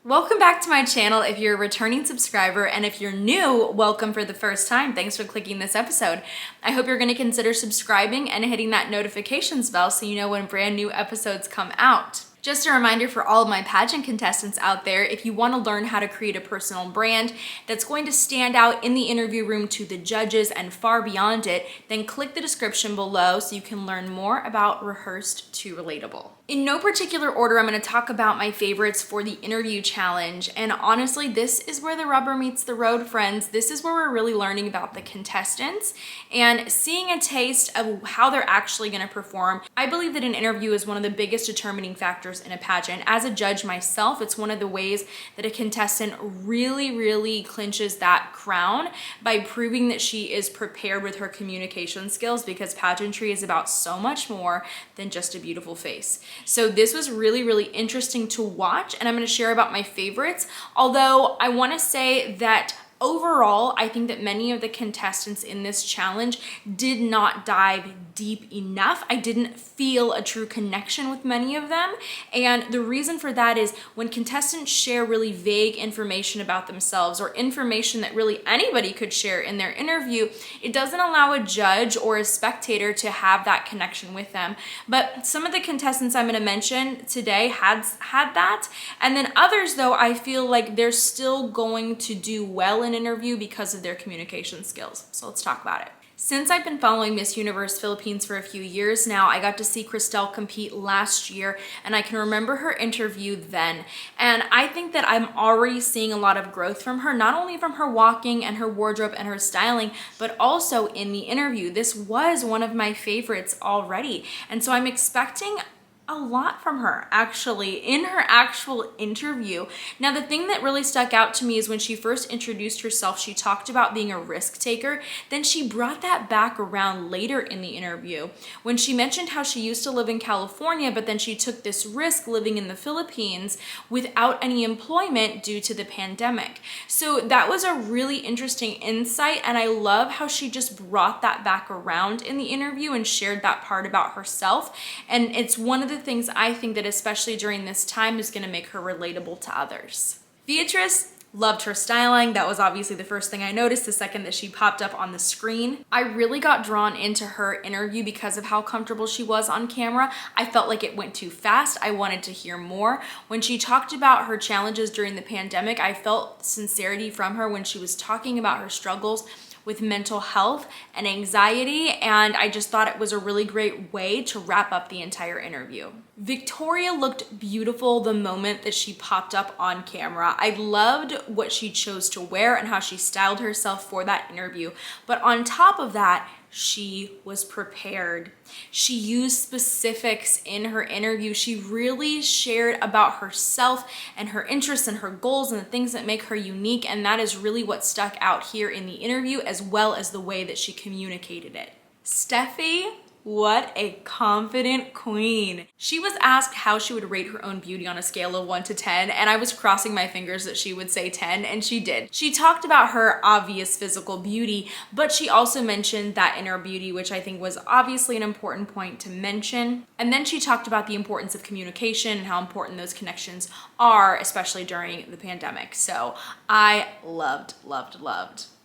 Welcome back to my channel if you're a returning subscriber, and if you're new, welcome for the first time. Thanks for clicking this episode. I hope you're going to consider subscribing and hitting that notifications bell so you know when brand new episodes come out. Just a reminder for all of my pageant contestants out there, if you want to learn how to create a personal brand that's going to stand out in the interview room to the judges and far beyond it, then click the description below so you can learn more about Rehearsed to Relatable. In no particular order, I'm going to talk about my favorites for the interview challenge. And honestly, this is where the rubber meets the road, friends. This is where we're really learning about the contestants and seeing a taste of how they're actually going to perform. I believe that an interview is one of the biggest determining factors in a pageant. As a judge myself, it's one of the ways that a contestant really clinches that crown by proving that she is prepared with her communication skills, because pageantry is about so much more than just a beautiful face. So this was really interesting to watch, and I'm going to share about my favorites. Although I want to say that overall, I think that many of the contestants in this challenge did not dive deep enough. I didn't feel a true connection with many of them. And the reason for that is when contestants share really vague information about themselves, or information that really anybody could share in their interview, it doesn't allow a judge or a spectator to have that connection with them. But some of the contestants I'm going to mention today had that. And then others, though, I feel like they're still going to do well in interview because of their communication skills. So let's talk about it. Since I've been following Miss Universe Philippines for a few years now, I got to see Cristel compete last year, and I can remember her interview then. And I think that I'm already seeing a lot of growth from her, not only from her walking and her wardrobe and her styling, but also in the interview. This was one of my favorites already. And so I'm expecting a lot from her actually in her actual interview. Now, the thing that really stuck out to me is when she first introduced herself, she talked about being a risk taker. Then she brought that back around later in the interview when she mentioned how she used to live in California, but then she took this risk living in the Philippines without any employment due to the pandemic. So that was a really interesting insight, and I love how she just brought that back around in the interview and shared that part about herself. And it's one of the things I think that especially during this time is going to make her relatable to others. Beatrice, loved her styling. That was obviously the first thing I noticed the second that she popped up on the screen. I really got drawn into her interview because of how comfortable she was on camera. I felt like it went too fast. I wanted to hear more. When she talked about her challenges during the pandemic, I felt sincerity from her when she was talking about her struggles with mental health and anxiety, and I just thought it was a really great way to wrap up the entire interview. Victoria looked beautiful the moment that she popped up on camera. I loved what she chose to wear and how she styled herself for that interview, but on top of that, she was prepared. She used specifics in her interview. She really shared about herself and her interests and her goals and the things that make her unique, and that is really what stuck out here in the interview, as well as the way that she communicated it. Steffi, what a confident queen. She was asked how she would rate her own beauty on a scale of 1 to 10, and I was crossing my fingers that she would say 10, and she did. She talked about her obvious physical beauty, but she also mentioned that inner beauty, which I think was obviously an important point to mention. And then she talked about the importance of communication and how important those connections are, especially during the pandemic. So I loved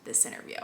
this interview.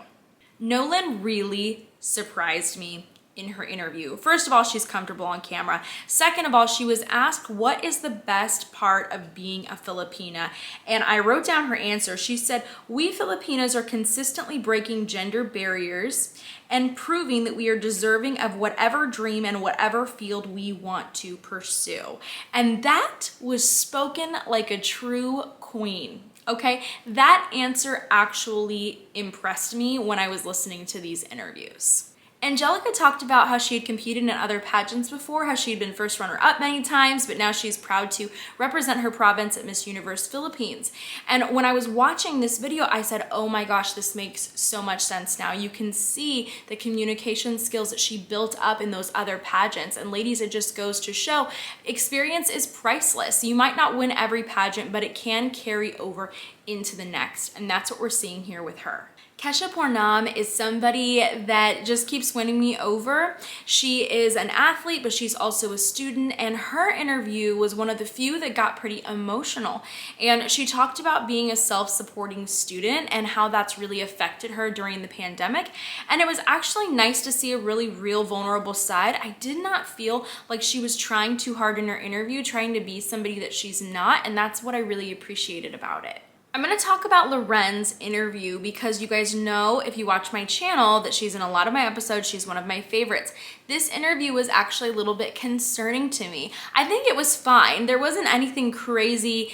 Nolan really surprised me in her interview. First of all, she's comfortable on camera. Second of all, she was asked what is the best part of being a Filipina, and I wrote down her answer. She said, "We Filipinas are consistently breaking gender barriers and proving that we are deserving of whatever dream and whatever field we want to pursue." And that was spoken like a true queen. Okay, that answer actually impressed me when I was listening to these interviews. Angelica talked about how she had competed in other pageants before, how she had been first runner-up many times, but now she's proud to represent her province at Miss Universe Philippines. And when I was watching this video, I said, oh my gosh, this makes so much sense now. You can see the communication skills that she built up in those other pageants. And ladies, it just goes to show experience is priceless. You might not win every pageant, but it can carry over into the next. And that's what we're seeing here with her. Kesha Pornam is somebody that just keeps winning me over. She is an athlete, but she's also a student, and her interview was one of the few that got pretty emotional. And she talked about being a self-supporting student and how that's really affected her during the pandemic. And it was actually nice to see a really real, vulnerable side. I did not feel like she was trying too hard in her interview, trying to be somebody that she's not, and that's what I really appreciated about it. I'm gonna talk about Lorenz Interview because you guys know, if you watch my channel, that she's in a lot of my episodes. She's one of my favorites. This interview was actually a little bit concerning to me. I think it was fine. There wasn't anything crazy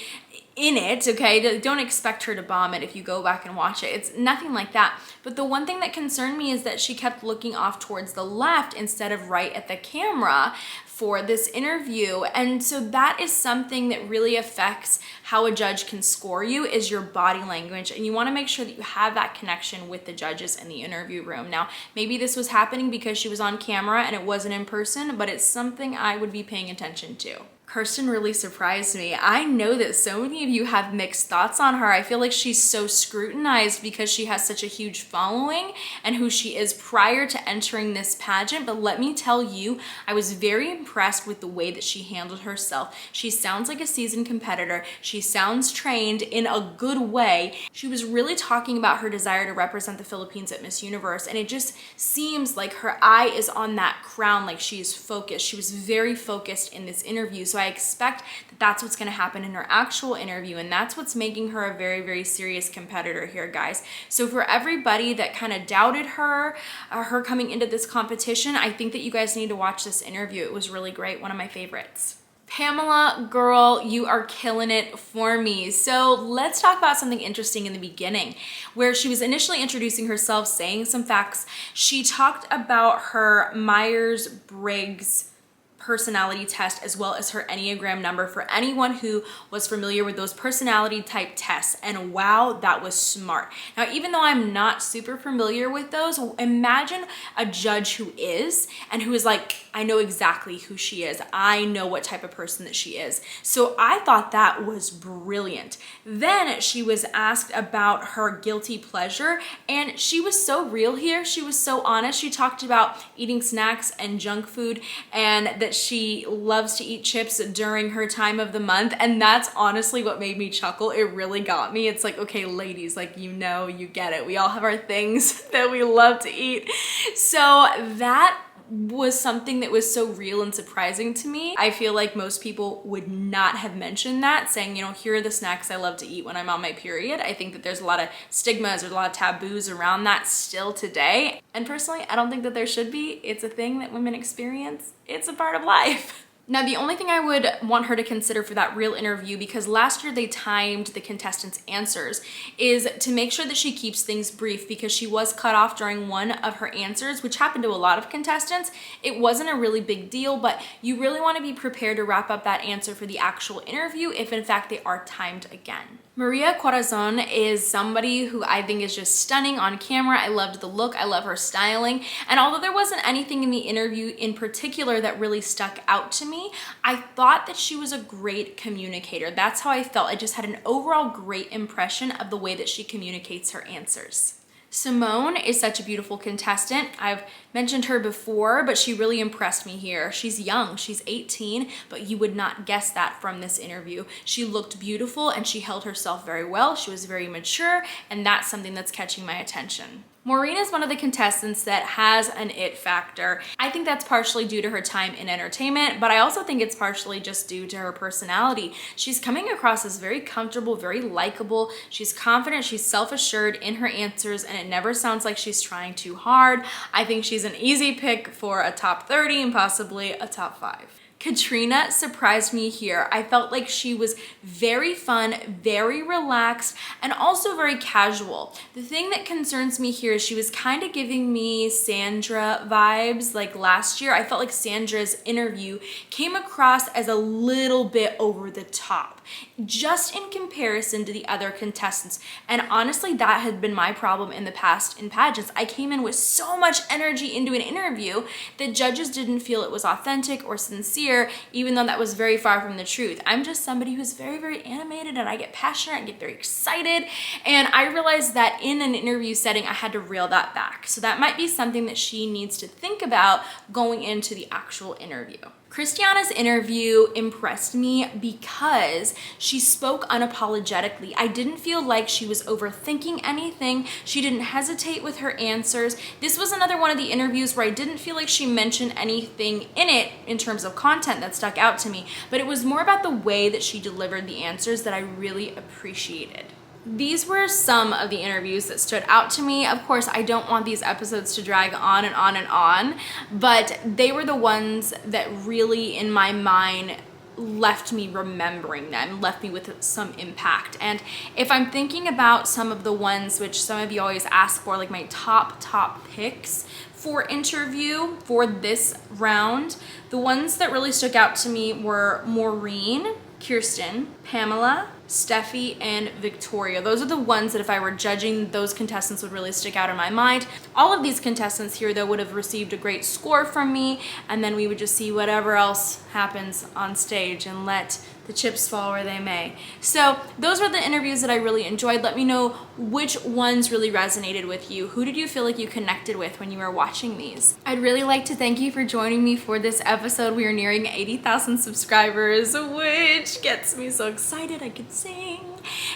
in it, okay? Don't expect her to bomb it if you go back and watch it. It's nothing like that. But the one thing that concerned me is that she kept looking off towards the left instead of right at the camera for this interview. And so that is something that really affects how a judge can score you, is your body language. And you wanna make sure that you have that connection with the judges in the interview room. Now, maybe this was happening because she was on camera and it wasn't in person, but it's something I would be paying attention to. Kirsten really surprised me. I know that so many of you have mixed thoughts on her. I feel like she's so scrutinized because she has such a huge following and who she is prior to entering this pageant. But let me tell you, I was very impressed with the way that she handled herself. She sounds like a seasoned competitor. She sounds trained in a good way. She was really talking about her desire to represent the Philippines at Miss Universe, and it just seems like her eye is on that crown, like she is focused. She was very focused in this interview. So I expect that that's what's going to happen in her actual interview, and that's what's making her a very, very serious competitor here, guys. So for everybody that kind of doubted her coming into this competition, I think that you guys need to watch this interview. It was really great, one of my favorites. Pamela, girl, you are killing it for me. So let's talk about something interesting in the beginning, where she was initially introducing herself, saying some facts. She talked about her Myers-Briggs personality test, as well as her Enneagram number, for anyone who was familiar with those personality type tests. And wow, that was smart. Now, even though I'm not super familiar with those, imagine a judge who is, and who is like, I know exactly who she is. I know what type of person that she is. So I thought that was brilliant. Then she was asked about her guilty pleasure, and she was so real here. She was so honest. She talked about eating snacks and junk food, and that she loves to eat chips during her time of the month. And that's honestly what made me chuckle. It really got me. It's like, okay, ladies, like, you know, you get it. We all have our things that we love to eat. So that was something that was so real and surprising to me. I feel like most people would not have mentioned that, saying, you know, here are the snacks I love to eat when I'm on my period. I think that there's a lot of stigmas, there's a lot of taboos around that still today. And personally, I don't think that there should be. It's a thing that women experience. It's a part of life. Now, the only thing I would want her to consider for that real interview, because last year they timed the contestants' answers, is to make sure that she keeps things brief, because she was cut off during one of her answers, which happened to a lot of contestants. It wasn't a really big deal, but you really want to be prepared to wrap up that answer for the actual interview if in fact they are timed again. Maria Corazon is somebody who I think is just stunning on camera. I loved the look, I love her styling. And although there wasn't anything in the interview in particular that really stuck out to me, I thought that she was a great communicator. That's how I felt. I just had an overall great impression of the way that she communicates her answers. Simone is such a beautiful contestant. I've mentioned her before, but she really impressed me here. She's young, she's 18, but you would not guess that from this interview. She looked beautiful and she held herself very well. She was very mature, and that's something that's catching my attention. Maureen is one of the contestants that has an it factor. I think that's partially due to her time in entertainment, but I also think it's partially just due to her personality. She's coming across as very comfortable, very likable. She's confident, she's self-assured in her answers, and it never sounds like she's trying too hard. I think she's an easy pick for a top 30 and possibly a top 5. Katrina surprised me here. I felt like she was very fun, very relaxed, and also very casual. The thing that concerns me here is she was kind of giving me Sandra vibes like last year. I felt like Sandra's interview came across as a little bit over the top. just in comparison to the other contestants. And honestly, that had been my problem in the past in pageants. I came in with so much energy into an interview that judges didn't feel it was authentic or sincere, even though that was very far from the truth. I'm just somebody who's very, very animated, and I get passionate, I get very excited, and I realized that in an interview setting, I had to reel that back. So that might be something that she needs to think about going into the actual interview. Christiana's interview impressed me because she spoke unapologetically. I didn't feel like she was overthinking anything. She didn't hesitate with her answers. This was another one of the interviews where I didn't feel like she mentioned anything in it in terms of content that stuck out to me, but it was more about the way that she delivered the answers that I really appreciated. These were some of the interviews that stood out to me. Of course, I don't want these episodes to drag on and on and on, but they were the ones that really, in my mind, left me remembering them, left me with some impact. And if I'm thinking about some of the ones which some of you always ask for, like my top picks for interview for this round, the ones that really stuck out to me were Maureen, Kirsten, Pamela, Steffi, and Victoria. Those are the ones that if I were judging, those contestants would really stick out in my mind. All of these contestants here, though, would have received a great score from me, and then we would just see whatever else happens on stage and let the chips fall where they may. So those were the interviews that I really enjoyed. Let me know which ones really resonated with you. Who did you feel like you connected with when you were watching these? I'd really like to thank you for joining me for this episode. We are nearing 80,000 subscribers, which gets me so excited I could sing.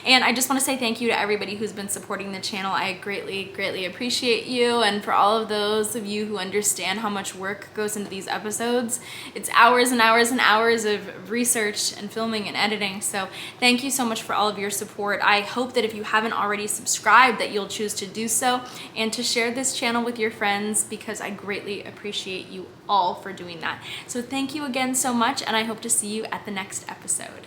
And I just want to say thank you to everybody who's been supporting the channel. I greatly appreciate you, and for all of those of you who understand how much work goes into these episodes. It's hours and hours and hours of research and filming and editing. So thank you so much for all of your support. I hope that if you haven't already subscribed, that you'll choose to do so and to share this channel with your friends, because I greatly appreciate you all for doing that. So thank you again so much, and I hope to see you at the next episode.